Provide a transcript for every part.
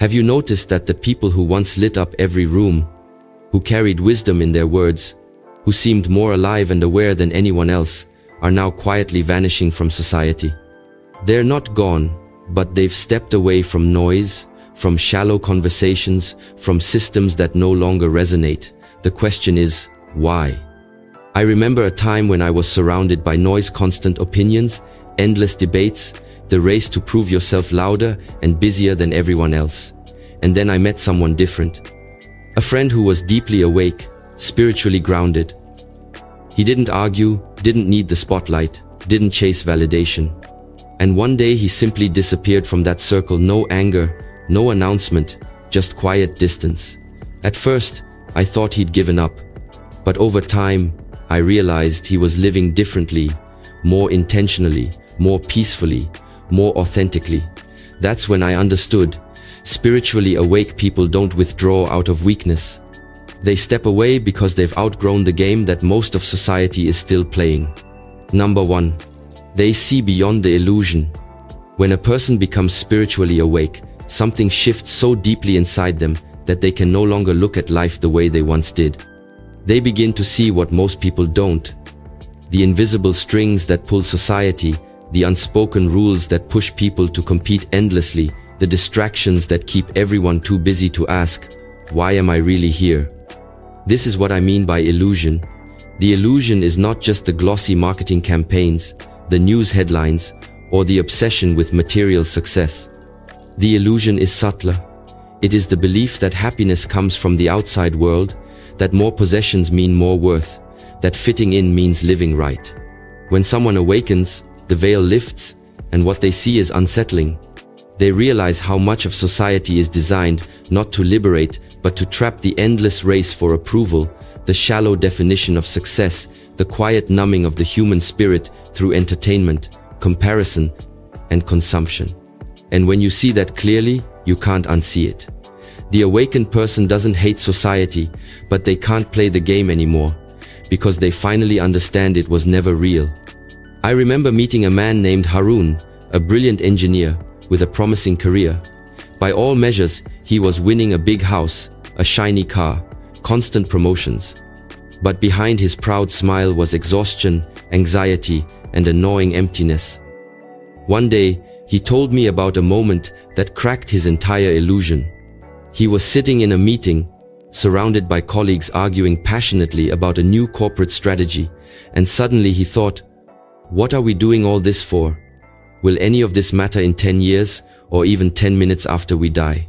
Have you noticed that the people who once lit up every room, who carried wisdom in their words, who seemed more alive and aware than anyone else, are now quietly vanishing from society? They're not gone, but they've stepped away from noise, from shallow conversations, from systems that no longer resonate. The question is, why? I remember a time when I was surrounded by noise, constant opinions, endless debates, the race to prove yourself louder and busier than everyone else. And then I met someone different. A friend who was deeply awake, spiritually grounded. He didn't argue, didn't need the spotlight, didn't chase validation. And one day he simply disappeared from that circle. No anger, no announcement, just quiet distance. At first, I thought he'd given up. But over time, I realized he was living differently, more intentionally, more peacefully, more authentically. That's when I understood. Spiritually awake people don't withdraw out of weakness. They step away because they've outgrown the game that most of society is still playing. Number 1. They see beyond the illusion. When a person becomes spiritually awake, something shifts so deeply inside them that they can no longer look at life the way they once did. They begin to see what most people don't. The invisible strings that pull society, the unspoken rules that push people to compete endlessly, the distractions that keep everyone too busy to ask, why am I really here? This is what I mean by illusion. The illusion is not just the glossy marketing campaigns, the news headlines, or the obsession with material success. The illusion is subtler. It is the belief that happiness comes from the outside world, that more possessions mean more worth, that fitting in means living right. When someone awakens, the veil lifts, and what they see is unsettling. They realize how much of society is designed not to liberate, but to trap. The endless race for approval, the shallow definition of success, the quiet numbing of the human spirit through entertainment, comparison, and consumption. And when you see that clearly, you can't unsee it. The awakened person doesn't hate society, but they can't play the game anymore, because they finally understand it was never real. I remember meeting a man named Harun, a brilliant engineer, with a promising career. By all measures, he was winning a big house, a shiny car, constant promotions. But behind his proud smile was exhaustion, anxiety, and a gnawing emptiness. One day, he told me about a moment that cracked his entire illusion. He was sitting in a meeting, surrounded by colleagues arguing passionately about a new corporate strategy, and suddenly he thought, what are we doing all this for? Will any of this matter in 10 years, or even 10 minutes after we die?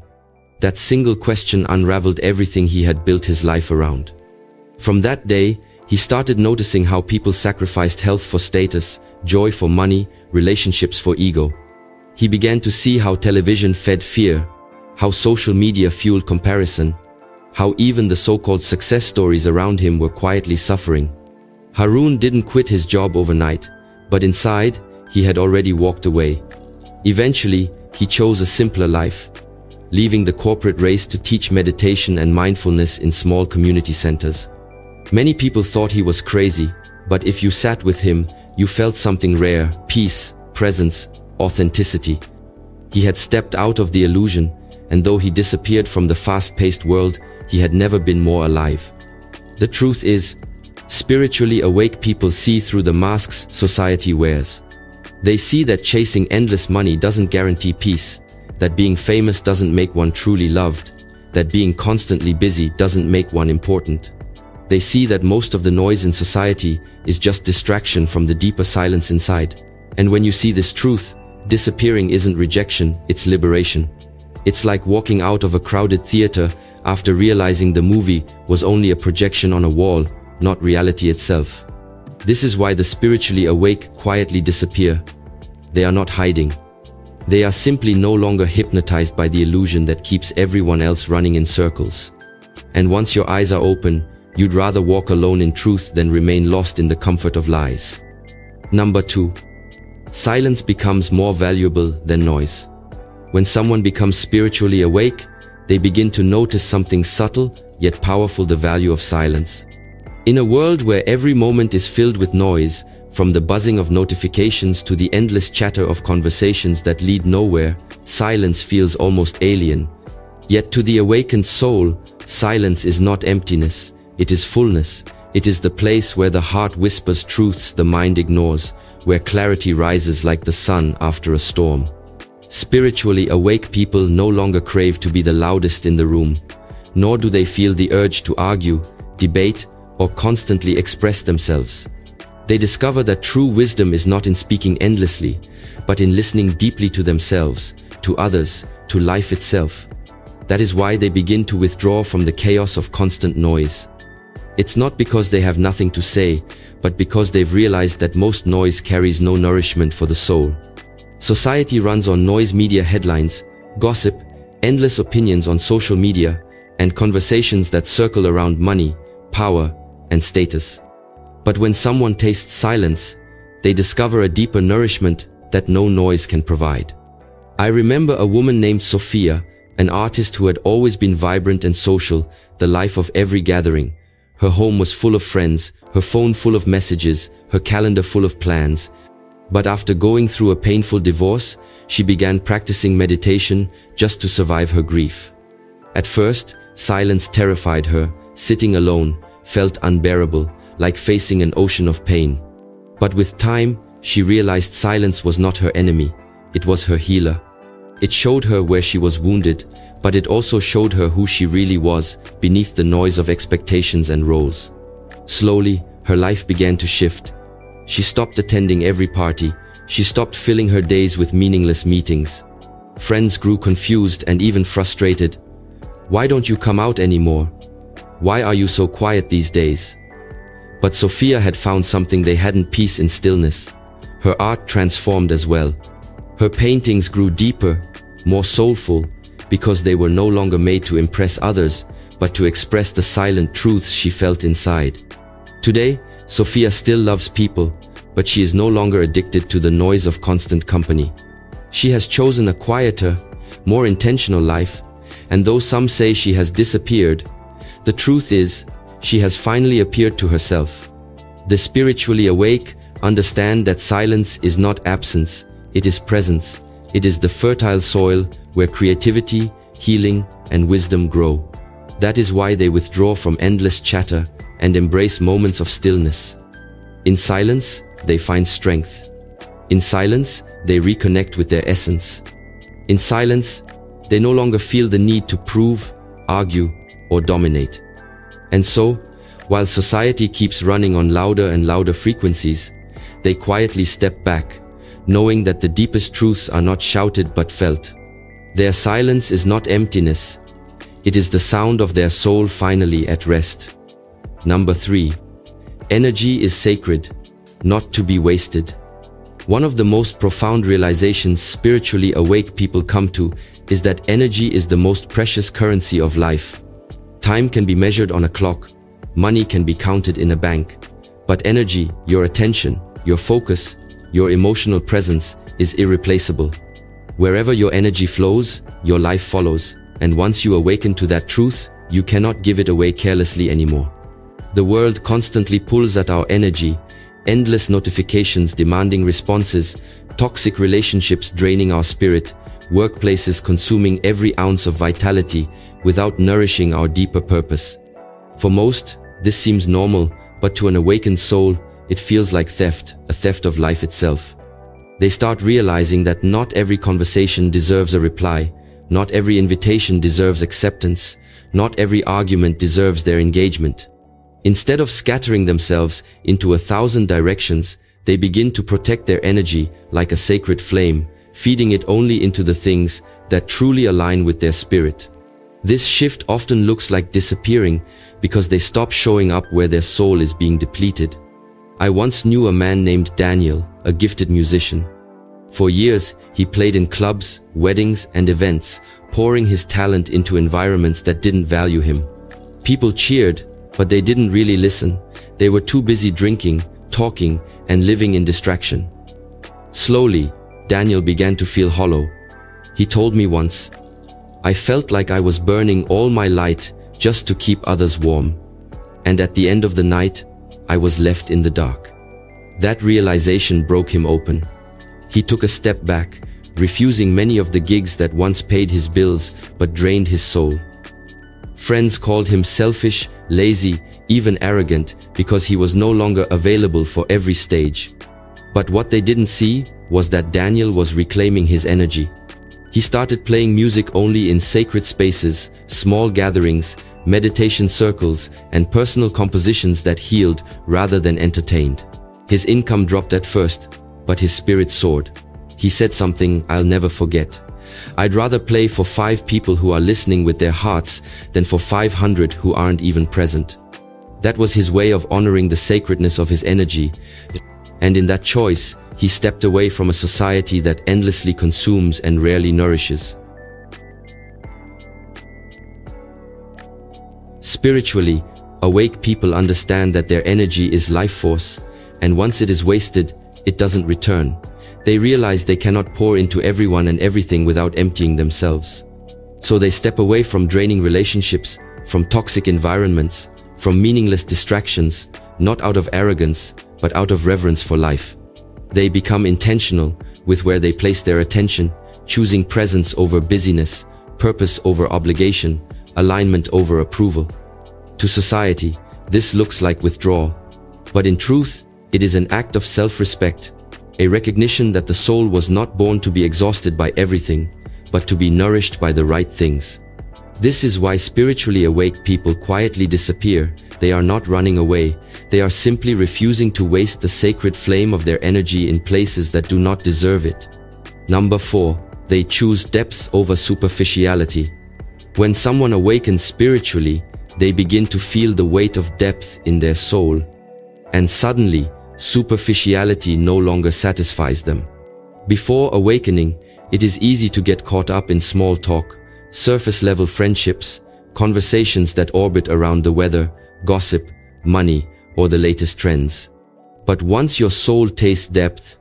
That single question unraveled everything he had built his life around. From that day, he started noticing how people sacrificed health for status, joy for money, relationships for ego. He began to see how television fed fear, how social media fueled comparison, how even the so-called success stories around him were quietly suffering. Harun didn't quit his job overnight, but inside, he had already walked away. Eventually, he chose a simpler life, leaving the corporate race to teach meditation and mindfulness in small community centers. Many people thought he was crazy, but if you sat with him, you felt something rare: peace, presence, authenticity. He had stepped out of the illusion, and though he disappeared from the fast-paced world, he had never been more alive. The truth is, spiritually awake people see through the masks society wears. They see that chasing endless money doesn't guarantee peace, that being famous doesn't make one truly loved, that being constantly busy doesn't make one important. They see that most of the noise in society is just distraction from the deeper silence inside. And when you see this truth, disappearing isn't rejection, it's liberation. It's like walking out of a crowded theater after realizing the movie was only a projection on a wall, not reality itself. This is why the spiritually awake quietly disappear. They are not hiding. They are simply no longer hypnotized by the illusion that keeps everyone else running in circles. And once your eyes are open, you'd rather walk alone in truth than remain lost in the comfort of lies. Number 2. Silence becomes more valuable than noise. When someone becomes spiritually awake, they begin to notice something subtle yet powerful: the value of silence. In a world where every moment is filled with noise, from the buzzing of notifications to the endless chatter of conversations that lead nowhere, silence feels almost alien. Yet to the awakened soul, silence is not emptiness, it is fullness. It is the place where the heart whispers truths the mind ignores, where clarity rises like the sun after a storm. Spiritually awake people no longer crave to be the loudest in the room, nor do they feel the urge to argue, debate, or constantly express themselves. They discover that true wisdom is not in speaking endlessly, but in listening deeply to themselves, to others, to life itself. That is why they begin to withdraw from the chaos of constant noise. It's not because they have nothing to say, but because they've realized that most noise carries no nourishment for the soul. Society runs on noise, media headlines, gossip, endless opinions on social media, and conversations that circle around money, power, and status. But when someone tastes silence, they discover a deeper nourishment that no noise can provide. I remember a woman named Sophia, an artist who had always been vibrant and social, the life of every gathering. Her home was full of friends, her phone full of messages, her calendar full of plans. But after going through a painful divorce, she began practicing meditation just to survive her grief. At first, silence terrified her. Sitting alone felt unbearable, like facing an ocean of pain. But with time, she realized silence was not her enemy, it was her healer. It showed her where she was wounded, but it also showed her who she really was, beneath the noise of expectations and roles. Slowly, her life began to shift. She stopped attending every party, she stopped filling her days with meaningless meetings. Friends grew confused and even frustrated. "Why don't you come out anymore? Why are you so quiet these days?" But Sophia had found something they hadn't: peace in stillness. Her art transformed as well. Her paintings grew deeper, more soulful, because they were no longer made to impress others, but to express the silent truths she felt inside. Today, Sophia still loves people, but she is no longer addicted to the noise of constant company. She has chosen a quieter, more intentional life, and though some say she has disappeared, the truth is, she has finally appeared to herself. The spiritually awake understand that silence is not absence, it is presence. It is the fertile soil where creativity, healing, and wisdom grow. That is why they withdraw from endless chatter and embrace moments of stillness. In silence, they find strength. In silence, they reconnect with their essence. In silence, they no longer feel the need to prove, argue, or dominate. And so, while society keeps running on louder and louder frequencies, they quietly step back, knowing that the deepest truths are not shouted but felt. Their silence is not emptiness, it is the sound of their soul finally at rest. Number 3. Energy is sacred, not to be wasted. One of the most profound realizations spiritually awake people come to is that energy is the most precious currency of life. Time can be measured on a clock, money can be counted in a bank, but energy, your attention, your focus, your emotional presence is irreplaceable. Wherever your energy flows, your life follows, and once you awaken to that truth, you cannot give it away carelessly anymore. The world constantly pulls at our energy, endless notifications demanding responses, toxic relationships draining our spirit, workplaces consuming every ounce of vitality without nourishing our deeper purpose. For most, this seems normal, but to an awakened soul, it feels like theft, a theft of life itself. They start realizing that not every conversation deserves a reply, not every invitation deserves acceptance, not every argument deserves their engagement. Instead of scattering themselves into 1,000 directions, they begin to protect their energy like a sacred flame, feeding it only into the things that truly align with their spirit. This shift often looks like disappearing because they stop showing up where their soul is being depleted. I once knew a man named Daniel, a gifted musician. For years, he played in clubs, weddings, and events, pouring his talent into environments that didn't value him. People cheered, but they didn't really listen. They were too busy drinking, talking, and living in distraction. Slowly, Daniel began to feel hollow. He told me once, "I felt like I was burning all my light just to keep others warm. And at the end of the night, I was left in the dark." That realization broke him open. He took a step back, refusing many of the gigs that once paid his bills but drained his soul. Friends called him selfish, lazy, even arrogant, because he was no longer available for every stage. But what they didn't see was that Daniel was reclaiming his energy. He started playing music only in sacred spaces, small gatherings, meditation circles, and personal compositions that healed rather than entertained. His income dropped at first, but his spirit soared. He said something I'll never forget. "I'd rather play for 5 people who are listening with their hearts than for 500 who aren't even present." That was his way of honoring the sacredness of his energy. And in that choice, he stepped away from a society that endlessly consumes and rarely nourishes. Spiritually, awake people understand that their energy is life force, and once it is wasted, it doesn't return. They realize they cannot pour into everyone and everything without emptying themselves. So they step away from draining relationships, from toxic environments, from meaningless distractions, not out of arrogance, but out of reverence for life. They become intentional with where they place their attention, choosing presence over busyness, purpose over obligation, alignment over approval. To society, this looks like withdrawal, but in truth, it is an act of self-respect, a recognition that the soul was not born to be exhausted by everything, but to be nourished by the right things. This is why spiritually awake people quietly disappear. They are not running away, they are simply refusing to waste the sacred flame of their energy in places that do not deserve it. Number 4, they choose depth over superficiality. When someone awakens spiritually, they begin to feel the weight of depth in their soul. And suddenly, superficiality no longer satisfies them. Before awakening, it is easy to get caught up in small talk, surface-level friendships, conversations that orbit around the weather, gossip, money, or the latest trends. But once your soul tastes depth,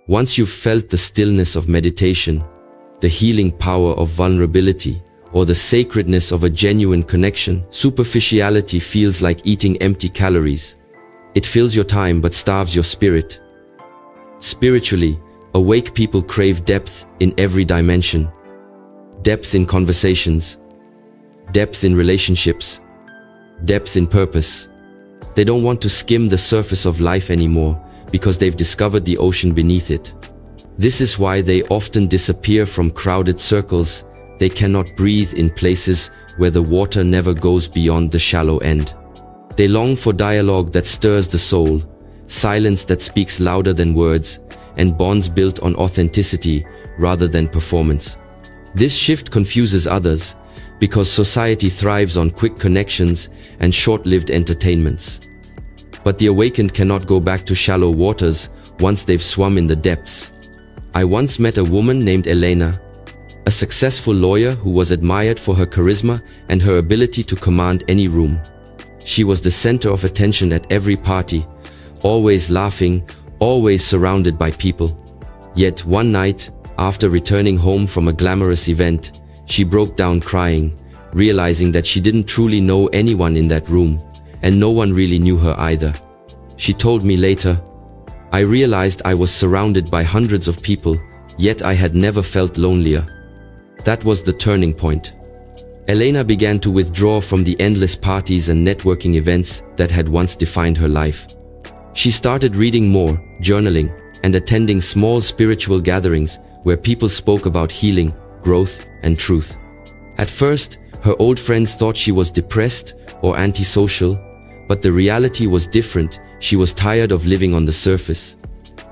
once you've felt the stillness of meditation, the healing power of vulnerability, or the sacredness of a genuine connection, superficiality feels like eating empty calories. It fills your time but starves your spirit. Spiritually, awake people crave depth in every dimension. Depth in conversations, depth in relationships, depth in purpose. They don't want to skim the surface of life anymore because they've discovered the ocean beneath it. This is why they often disappear from crowded circles. They cannot breathe in places where the water never goes beyond the shallow end. They long for dialogue that stirs the soul, silence that speaks louder than words, and bonds built on authenticity rather than performance. This shift confuses others because society thrives on quick connections and short-lived entertainments. But the awakened cannot go back to shallow waters once they've swum in the depths. I once met a woman named Elena, a successful lawyer who was admired for her charisma and her ability to command any room. She was the center of attention at every party, always laughing, always surrounded by people. Yet one night, after returning home from a glamorous event, she broke down crying, realizing that she didn't truly know anyone in that room, and no one really knew her either. She told me later, "I realized I was surrounded by hundreds of people, yet I had never felt lonelier." That was the turning point. Elena began to withdraw from the endless parties and networking events that had once defined her life. She started reading more, journaling, and attending small spiritual gatherings where people spoke about healing, growth, and truth. At first, her old friends thought she was depressed or antisocial, but the reality was different. She was tired of living on the surface.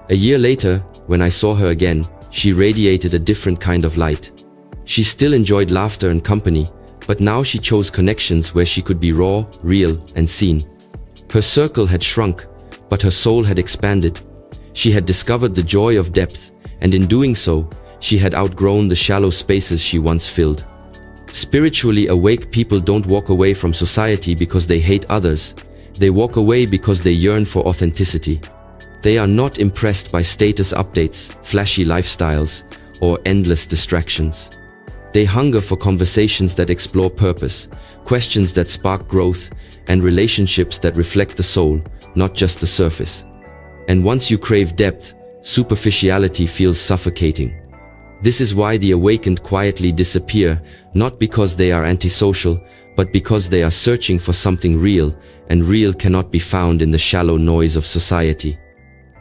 A year later, when I saw her again, she radiated a different kind of light. She still enjoyed laughter and company, but now she chose connections where she could be raw, real, and seen. Her circle had shrunk, but her soul had expanded. She had discovered the joy of depth, and in doing so, she had outgrown the shallow spaces she once filled. Spiritually awake people don't walk away from society because they hate others. They walk away because they yearn for authenticity. They are not impressed by status updates, flashy lifestyles, or endless distractions. They hunger for conversations that explore purpose, questions that spark growth, and relationships that reflect the soul, not just the surface. And once you crave depth, superficiality feels suffocating. This is why the awakened quietly disappear, not because they are antisocial, but because they are searching for something real, and real cannot be found in the shallow noise of society.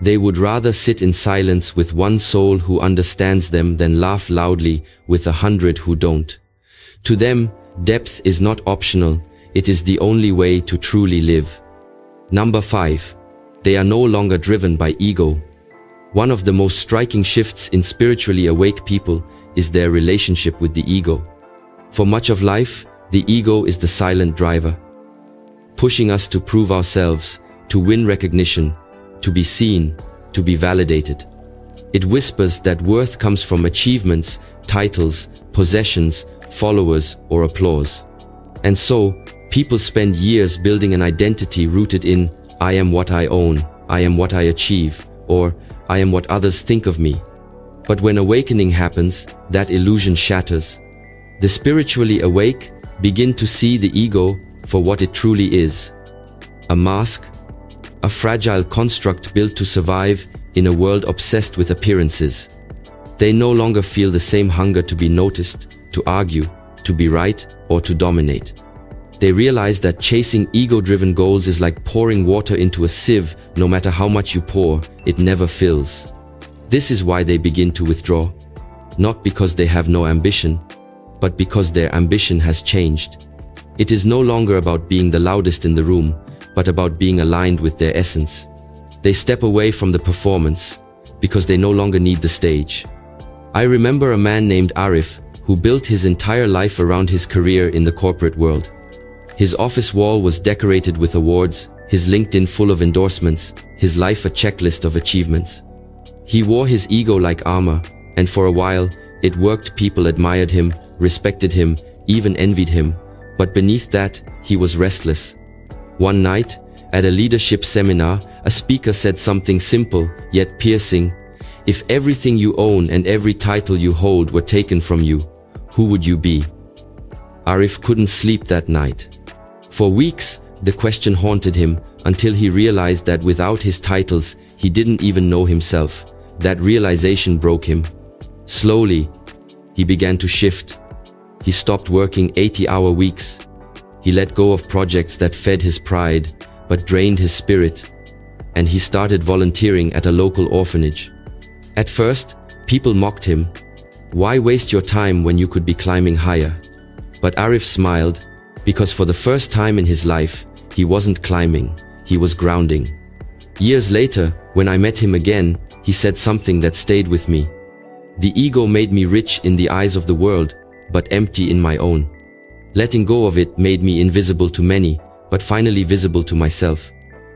They would rather sit in silence with one soul who understands them than laugh loudly with 100 who don't. To them, depth is not optional, it is the only way to truly live. Number 5. They are no longer driven by ego. One of the most striking shifts in spiritually awake people is their relationship with the ego. For much of life, the ego is the silent driver, pushing us to prove ourselves, to win recognition, to be seen, to be validated. It whispers that worth comes from achievements, titles, possessions, followers, or applause. And so, people spend years building an identity rooted in, I am what I own, I am what I achieve, or I am what others think of me. But when awakening happens, that illusion shatters. The spiritually awake begin to see the ego for what it truly is. A mask, a fragile construct built to survive in a world obsessed with appearances. They no longer feel the same hunger to be noticed, to argue, to be right, or to dominate. They realize that chasing ego-driven goals is like pouring water into a sieve. No matter how much you pour, it never fills. This is why they begin to withdraw. Not because they have no ambition, but because their ambition has changed. It is no longer about being the loudest in the room, but about being aligned with their essence. They step away from the performance, because they no longer need the stage. I remember a man named Arif, who built his entire life around his career in the corporate world. His office wall was decorated with awards, his LinkedIn full of endorsements, his life a checklist of achievements. He wore his ego like armor, and for a while, it worked. People admired him, respected him, even envied him. But beneath that, he was restless. One night, at a leadership seminar, a speaker said something simple, yet piercing. If everything you own and every title you hold were taken from you, who would you be? Arif couldn't sleep that night. For weeks, the question haunted him, until he realized that without his titles, he didn't even know himself. That realization broke him. Slowly, he began to shift. He stopped working 80-hour weeks. He let go of projects that fed his pride, but drained his spirit. And he started volunteering at a local orphanage. At first, people mocked him. Why waste your time when you could be climbing higher? But Arif smiled, because for the first time in his life, he wasn't climbing, he was grounding. Years later, when I met him again, he said something that stayed with me. The ego made me rich in the eyes of the world, but empty in my own. Letting go of it made me invisible to many, but finally visible to myself.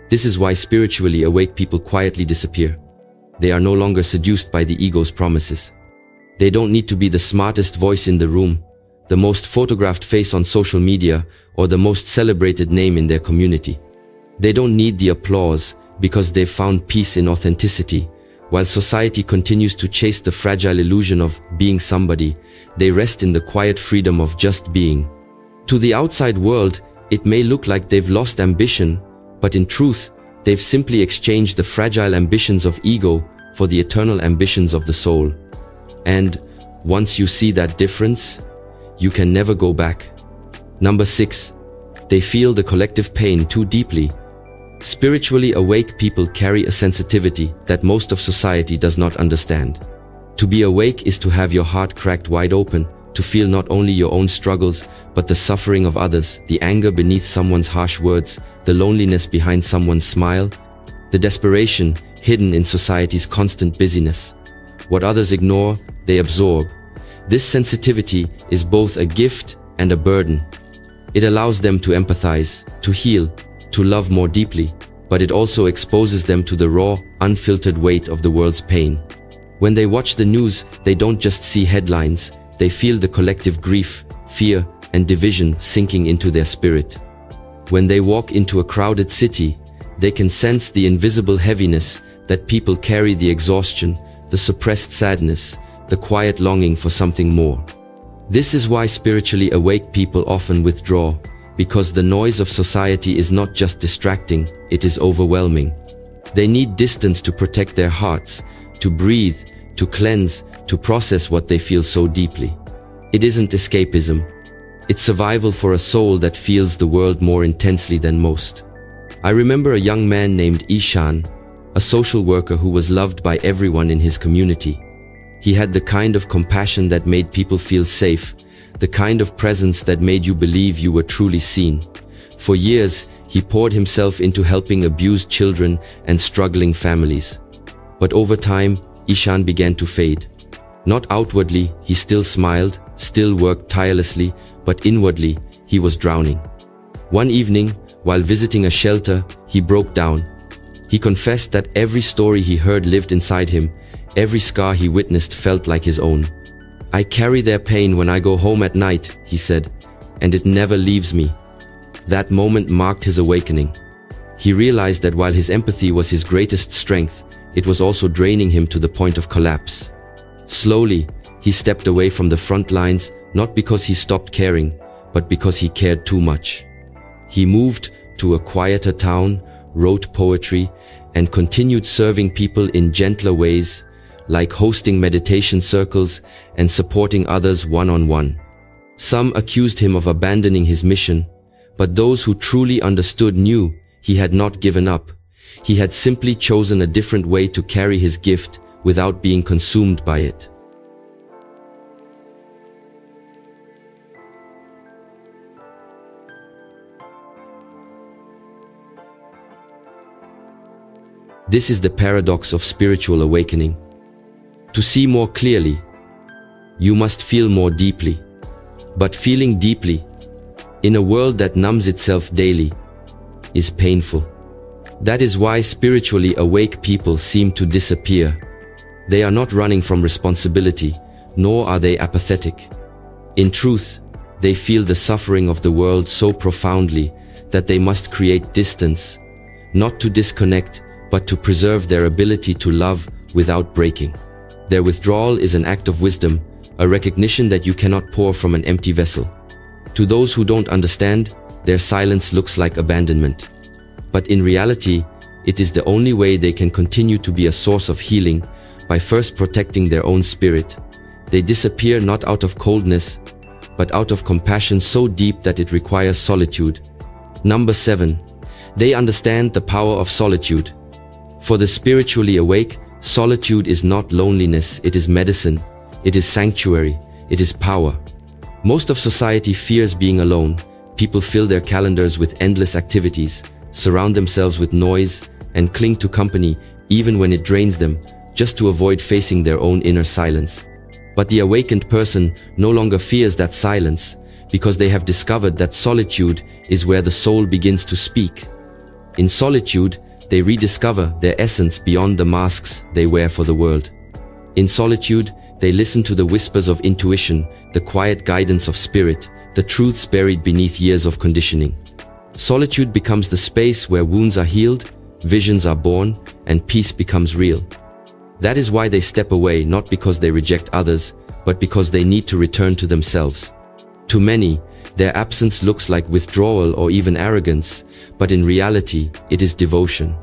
This is why spiritually awake people quietly disappear. They are no longer seduced by the ego's promises. They don't need to be the smartest voice in the room, the most photographed face on social media, or the most celebrated name in their community. They don't need the applause, because they've found peace in authenticity. While society continues to chase the fragile illusion of being somebody, they rest in the quiet freedom of just being. To the outside world, it may look like they've lost ambition, but in truth, they've simply exchanged the fragile ambitions of ego for the eternal ambitions of the soul. And once you see that difference, you can never go back. Number 6. They feel the collective pain too deeply. Spiritually awake people carry a sensitivity that most of society does not understand. To be awake is to have your heart cracked wide open, to feel not only your own struggles, but the suffering of others, the anger beneath someone's harsh words, the loneliness behind someone's smile, the desperation hidden in society's constant busyness. What others ignore, they absorb. This sensitivity is both a gift and a burden. It allows them to empathize, to heal, to love more deeply, but it also exposes them to the raw, unfiltered weight of the world's pain. When they watch the news, they don't just see headlines, they feel the collective grief, fear, and division sinking into their spirit. When they walk into a crowded city, they can sense the invisible heaviness that people carry, the exhaustion, the suppressed sadness, the quiet longing for something more. This is why spiritually awake people often withdraw, because the noise of society is not just distracting, it is overwhelming. They need distance to protect their hearts, to breathe, to cleanse, to process what they feel so deeply. It isn't escapism. It's survival for a soul that feels the world more intensely than most. I remember a young man named Ishan, a social worker who was loved by everyone in his community. He had the kind of compassion that made people feel safe, the kind of presence that made you believe you were truly seen. For years, he poured himself into helping abused children and struggling families. But over time, Ishan began to fade. Not outwardly, he still smiled, still worked tirelessly, but inwardly, he was drowning. One evening, while visiting a shelter, he broke down. He confessed that every story he heard lived inside him, every scar he witnessed felt like his own. "I carry their pain when I go home at night," he said, "and it never leaves me." That moment marked his awakening. He realized that while his empathy was his greatest strength, it was also draining him to the point of collapse. Slowly, he stepped away from the front lines, not because he stopped caring, but because he cared too much. He moved to a quieter town, wrote poetry, and continued serving people in gentler ways, like hosting meditation circles and supporting others one-on-one. Some accused him of abandoning his mission, but those who truly understood knew he had not given up. He had simply chosen a different way to carry his gift without being consumed by it. This is the paradox of spiritual awakening. To see more clearly, you must feel more deeply. But feeling deeply, in a world that numbs itself daily, is painful. That is why spiritually awake people seem to disappear. They are not running from responsibility, nor are they apathetic. In truth, they feel the suffering of the world so profoundly that they must create distance, not to disconnect, but to preserve their ability to love without breaking. Their withdrawal is an act of wisdom, a recognition that you cannot pour from an empty vessel. To those who don't understand, their silence looks like abandonment. But in reality, it is the only way they can continue to be a source of healing, by first protecting their own spirit. They disappear not out of coldness, but out of compassion so deep that it requires solitude. Number 7. They understand the power of solitude. For the spiritually awake, solitude is not loneliness, it is medicine, it is sanctuary, it is power. Most of society fears being alone. People fill their calendars with endless activities, surround themselves with noise, and cling to company even when it drains them, just to avoid facing their own inner silence. But the awakened person no longer fears that silence, because they have discovered that solitude is where the soul begins to speak. In solitude, they rediscover their essence beyond the masks they wear for the world. In solitude, they listen to the whispers of intuition, the quiet guidance of spirit, the truths buried beneath years of conditioning. Solitude becomes the space where wounds are healed, visions are born, and peace becomes real. That is why they step away, not because they reject others, but because they need to return to themselves. To many, their absence looks like withdrawal or even arrogance, but in reality, it is devotion.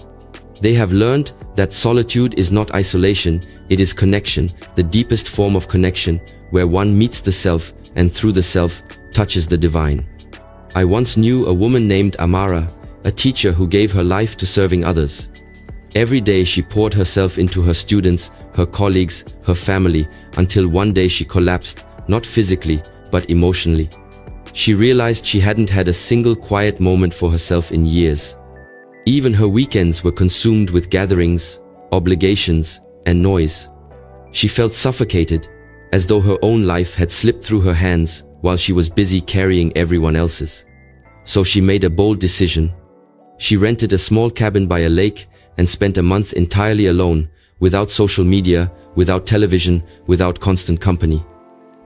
They have learned that solitude is not isolation, it is connection, the deepest form of connection, where one meets the self and through the self, touches the divine. I once knew a woman named Amara, a teacher who gave her life to serving others. Every day she poured herself into her students, her colleagues, her family, until one day she collapsed, not physically, but emotionally. She realized she hadn't had a single quiet moment for herself in years. Even her weekends were consumed with gatherings, obligations, and noise. She felt suffocated, as though her own life had slipped through her hands while she was busy carrying everyone else's. So she made a bold decision. She rented a small cabin by a lake and spent a month entirely alone, without social media, without television, without constant company.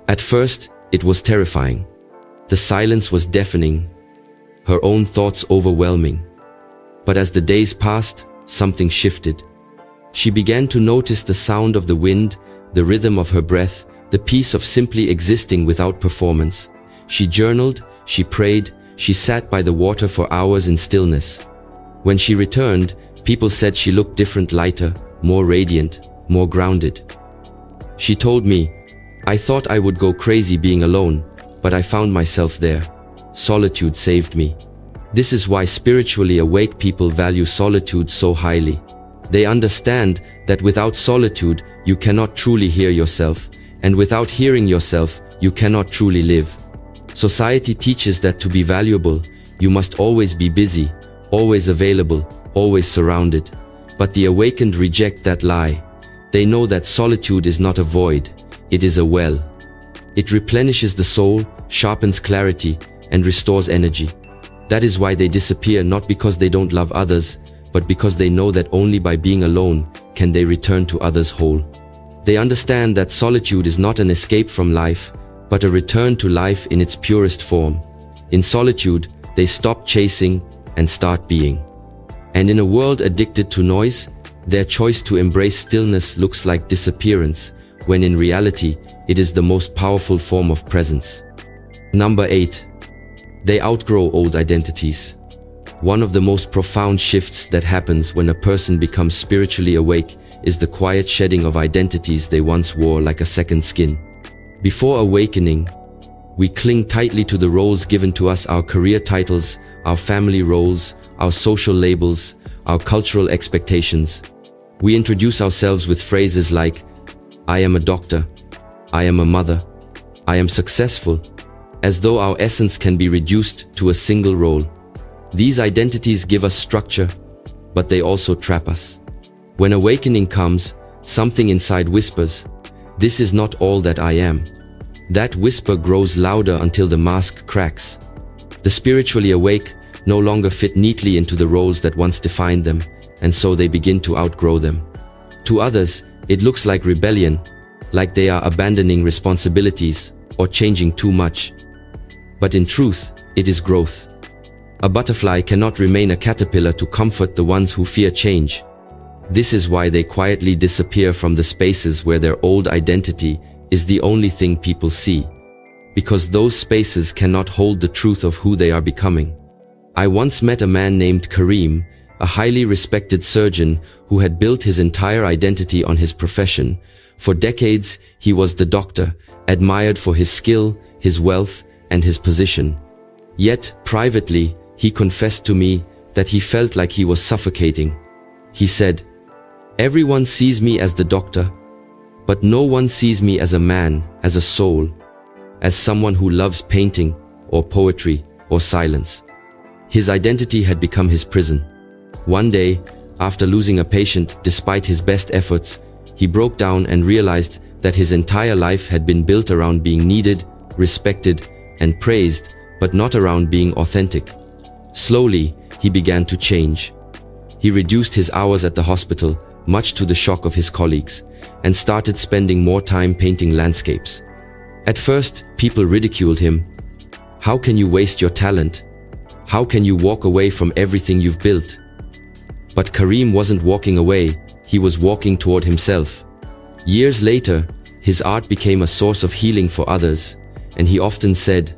At first, it was terrifying. The silence was deafening, her own thoughts overwhelming. But as the days passed, something shifted. She began to notice the sound of the wind, the rhythm of her breath, the peace of simply existing without performance. She journaled, she prayed, she sat by the water for hours in stillness. When she returned, people said she looked different, lighter, more radiant, more grounded. She told me, "I thought I would go crazy being alone, but I found myself there. Solitude saved me." This is why spiritually awake people value solitude so highly. They understand that without solitude, you cannot truly hear yourself, and without hearing yourself, you cannot truly live. Society teaches that to be valuable, you must always be busy, always available, always surrounded. But the awakened reject that lie. They know that solitude is not a void, it is a well. It replenishes the soul, sharpens clarity, and restores energy. That is why they disappear, not because they don't love others, but because they know that only by being alone can they return to others whole. They understand that solitude is not an escape from life, but a return to life in its purest form. In solitude, they stop chasing and start being. And in a world addicted to noise, their choice to embrace stillness looks like disappearance, when in reality, it is the most powerful form of presence. Number 8. They outgrow old identities. One of the most profound shifts that happens when a person becomes spiritually awake is the quiet shedding of identities they once wore like a second skin. Before awakening, we cling tightly to the roles given to us, our career titles, our family roles, our social labels, our cultural expectations. We introduce ourselves with phrases like, "I am a doctor," "I am a mother," "I am successful," as though our essence can be reduced to a single role. These identities give us structure, but they also trap us. When awakening comes, something inside whispers, "This is not all that I am." That whisper grows louder until the mask cracks. The spiritually awake no longer fit neatly into the roles that once defined them, and so they begin to outgrow them. To others, it looks like rebellion, like they are abandoning responsibilities or changing too much. But in truth, it is growth. A butterfly cannot remain a caterpillar to comfort the ones who fear change. This is why they quietly disappear from the spaces where their old identity is the only thing people see, because those spaces cannot hold the truth of who they are becoming. I once met a man named Karim, a highly respected surgeon who had built his entire identity on his profession. For decades, he was the doctor, admired for his skill, his wealth, and his position. Yet, privately, he confessed to me that he felt like he was suffocating. He said, "Everyone sees me as the doctor, but no one sees me as a man, as a soul, as someone who loves painting, or poetry, or silence." His identity had become his prison. One day, after losing a patient despite his best efforts, he broke down and realized that his entire life had been built around being needed, respected, and praised, but not around being authentic. Slowly, he began to change. He reduced his hours at the hospital, much to the shock of his colleagues, and started spending more time painting landscapes. At first, people ridiculed him. "How can you waste your talent? How can you walk away from everything you've built?" But Karim wasn't walking away, he was walking toward himself. Years later, his art became a source of healing for others, and he often said,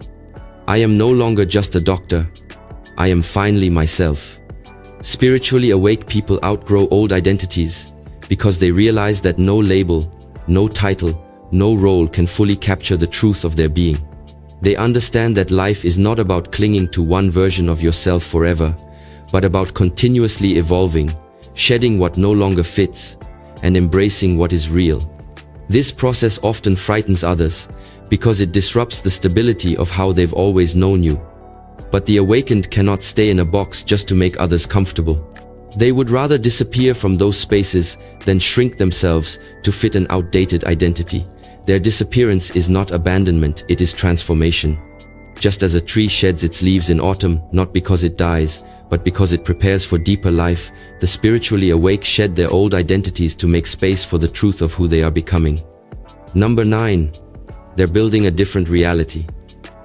"I am no longer just a doctor, I am finally myself." Spiritually awake people outgrow old identities because they realize that no label, no title, no role can fully capture the truth of their being. They understand that life is not about clinging to one version of yourself forever, but about continuously evolving, shedding what no longer fits, and embracing what is real. This process often frightens others because it disrupts the stability of how they've always known you. But the awakened cannot stay in a box just to make others comfortable. They would rather disappear from those spaces than shrink themselves to fit an outdated identity. Their disappearance is not abandonment, it is transformation. Just as a tree sheds its leaves in autumn, not because it dies, but because it prepares for deeper life, the spiritually awake shed their old identities to make space for the truth of who they are becoming. Number 9. They're building a different reality.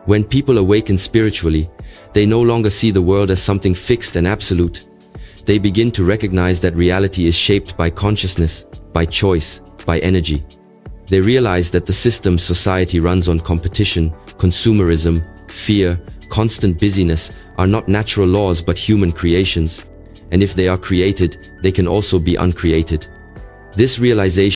When people awaken spiritually, they no longer see the world as something fixed and absolute. They begin to recognize that reality is shaped by consciousness, by choice, by energy. They realize that the systems society runs on, competition, consumerism, fear, constant busyness, are not natural laws but human creations. And if they are created, they can also be uncreated. This realization